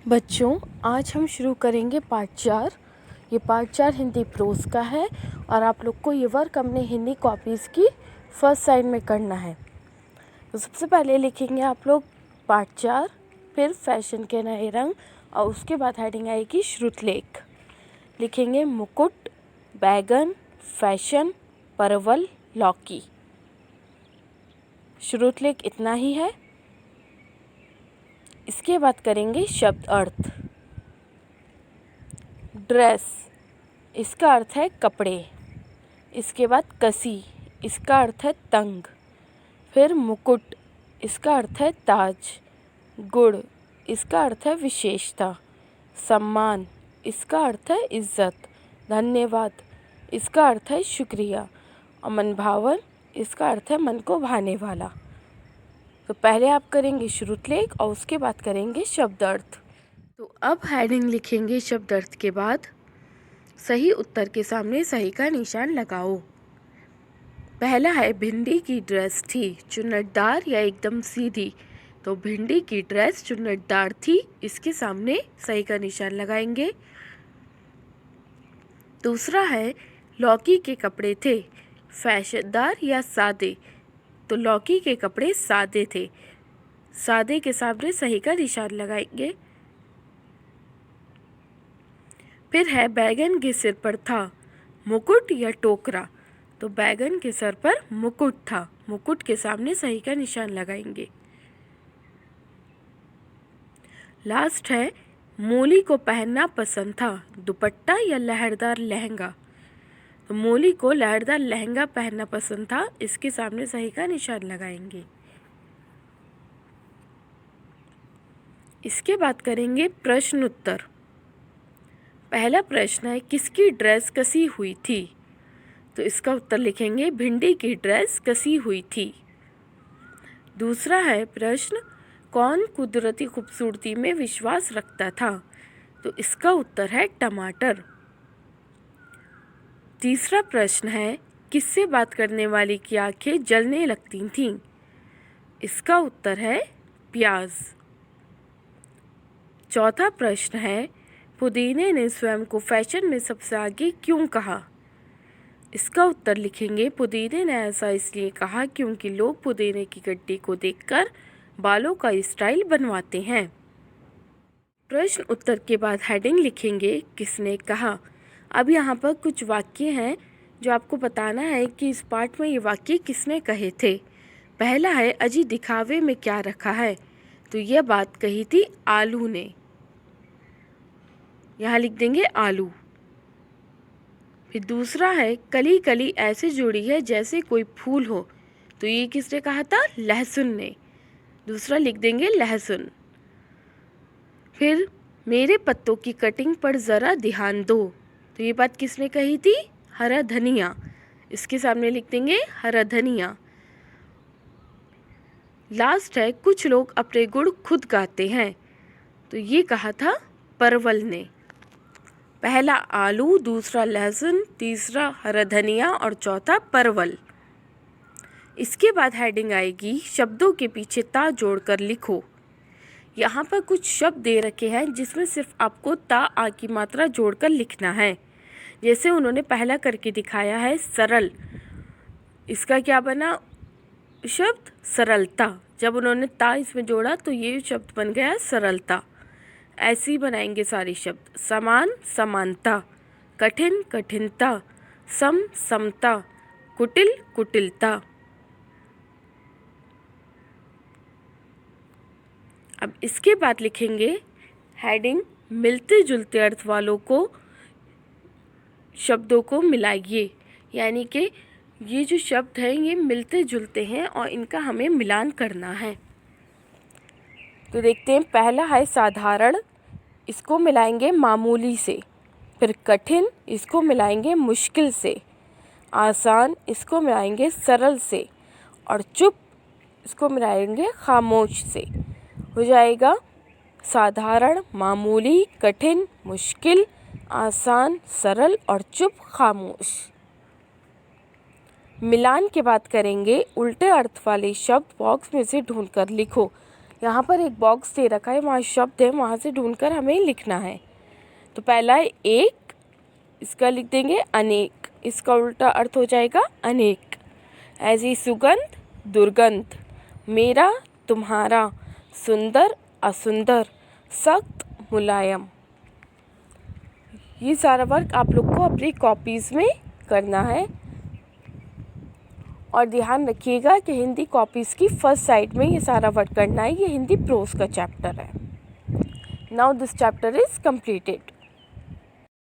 बच्चों, आज हम शुरू करेंगे पार्ट 4। ये पार्ट 4 हिंदी प्रोज का है और आप लोग को ये वर्क अपने हिंदी कॉपीज़ की फर्स्ट साइड में करना है। तो सबसे पहले लिखेंगे आप लोग पार्ट 4, फिर फैशन के नए रंग और उसके बाद हेडिंग आएगी श्रुतलेख। लिखेंगे मुकुट, बैगन, फैशन, परवल, लौकी। श्रुतलेख इतना ही है। इसके बाद करेंगे शब्द अर्थ। ड्रेस, इसका अर्थ है कपड़े। इसके बाद कसी, इसका अर्थ है तंग। फिर मुकुट, इसका अर्थ है ताज। गुड़, इसका अर्थ है विशेषता। सम्मान, इसका अर्थ है इज्जत। धन्यवाद, इसका अर्थ है शुक्रिया। और मनभावन, इसका अर्थ है मन को भाने वाला। तो पहले आप करेंगे श्रुतलेख और उसके बाद करेंगे शब्द अर्थ। तो अब हेडिंग लिखेंगे शब्द अर्थ के बाद सही उत्तर के सामने सही का निशान लगाओ। पहला है भिंडी की ड्रेस थी चुन्नटदार या एकदम सीधी। तो भिंडी की ड्रेस चुन्नटदार थी, इसके सामने सही का निशान लगाएंगे। दूसरा है लौकी के कपड़े थे फैशनदार या सादे। तो लौकी के कपड़े सादे थे, सादे के सामने सही का निशान लगाएंगे। फिर है बैगन के सिर पर था मुकुट या टोकरा। तो बैगन के सर पर मुकुट था, मुकुट के सामने सही का निशान लगाएंगे। लास्ट है मोली को पहनना पसंद था दुपट्टा या लहरदार लहंगा। तो मोली को लहरदार लहंगा पहनना पसंद था, इसके सामने सही का निशान लगाएंगे। इसके बाद करेंगे प्रश्न उत्तर। पहला प्रश्न है किसकी ड्रेस कसी हुई थी। तो इसका उत्तर लिखेंगे भिंडी की ड्रेस कसी हुई थी। दूसरा है प्रश्न कौन कुदरती खूबसूरती में विश्वास रखता था। तो इसका उत्तर है टमाटर। तीसरा प्रश्न है किससे बात करने वाली की आंखें जलने लगती थीं। इसका उत्तर है प्याज। चौथा प्रश्न है पुदीने ने स्वयं को फैशन में सबसे आगे क्यों कहा। इसका उत्तर लिखेंगे पुदीने ने ऐसा इसलिए कहा क्योंकि लोग पुदीने की गड्डी को देखकर बालों का स्टाइल बनवाते हैं। प्रश्न उत्तर के बाद हेडिंग लिखेंगे किसने कहा। अब यहाँ पर कुछ वाक्य हैं जो आपको बताना है कि इस पार्ट में ये वाक्य किसने कहे थे। पहला है अजी दिखावे में क्या रखा है। तो यह बात कही थी आलू ने, यहाँ लिख देंगे आलू। फिर दूसरा है कली कली ऐसे जुड़ी है जैसे कोई फूल हो। तो ये किसने कहा था, लहसुन ने, दूसरा लिख देंगे लहसुन। फिर मेरे पत्तों की कटिंग पर ज़रा ध्यान दो। तो ये बात किसने कही थी, हरा धनिया, इसके सामने लिख देंगे हरा धनिया। लास्ट है कुछ लोग अपने गुण खुद गाते हैं। तो ये कहा था परवल ने। पहला आलू, दूसरा लहसुन, तीसरा हरा धनिया और चौथा परवल। इसके बाद हेडिंग आएगी शब्दों के पीछे ता जोड़कर लिखो। यहाँ पर कुछ शब्द दे रखे हैं जिसमें सिर्फ आपको ता आ की मात्रा जोड़कर लिखना है। जैसे उन्होंने पहला करके दिखाया है सरल, इसका क्या बना शब्द सरलता। जब उन्होंने ता इसमें जोड़ा तो ये शब्द बन गया सरलता। ऐसे ही बनाएंगे सारे शब्द। समान समानता, कठिन कठिनता, सम समता, कुटिल कुटिलता। अब इसके बाद लिखेंगे हेडिंग मिलते जुलते अर्थ वालों को शब्दों को मिलाइए। यानी कि ये जो शब्द हैं ये मिलते जुलते हैं और इनका हमें मिलान करना है। तो देखते हैं, पहला है साधारण, इसको मिलाएंगे मामूली से। फिर कठिन, इसको मिलाएंगे मुश्किल से। आसान, इसको मिलाएंगे सरल से। और चुप, इसको मिलाएंगे खामोश से। हो जाएगा साधारण, मामूली, कठिन, मुश्किल, आसान, सरल और चुप खामोश। मिलान के बाद करेंगे उल्टे अर्थ वाले शब्द बॉक्स में से ढूंढकर लिखो। यहाँ पर एक बॉक्स दे रखा है, वहाँ शब्द है, वहाँ से ढूंढकर हमें लिखना है। तो पहला है एक, इसका लिख देंगे अनेक, इसका उल्टा अर्थ हो जाएगा अनेक। ऐसी सुगंध दुर्गंध, मेरा तुम्हारा, सुंदर असुंदर, सख्त मुलायम। ये सारा वर्क आप लोग को अपनी कॉपीज़ में करना है और ध्यान रखिएगा कि हिंदी कॉपीज़ की फर्स्ट साइड में ये सारा वर्क करना है। ये हिंदी प्रोज का चैप्टर है। Now this chapter is completed.